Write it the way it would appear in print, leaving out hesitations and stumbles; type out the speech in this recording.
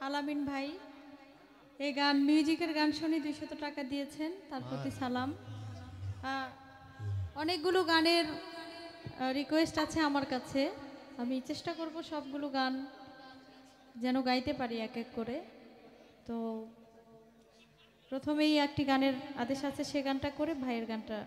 আলামিন ভাই এই গান মিউজিকের গান শুনে 200 টাকা দিয়েছেন, তার প্রতি সালাম। অনেকগুলো গানের রিকোয়েস্ট আছে আমার কাছে, আমি চেষ্টা করব সবগুলো গান যেন গাইতে পারি এক এক করে। তো প্রথমেই একটি গানের আদেশ আছে, সে গানটা করে ভাইয়ের গানটা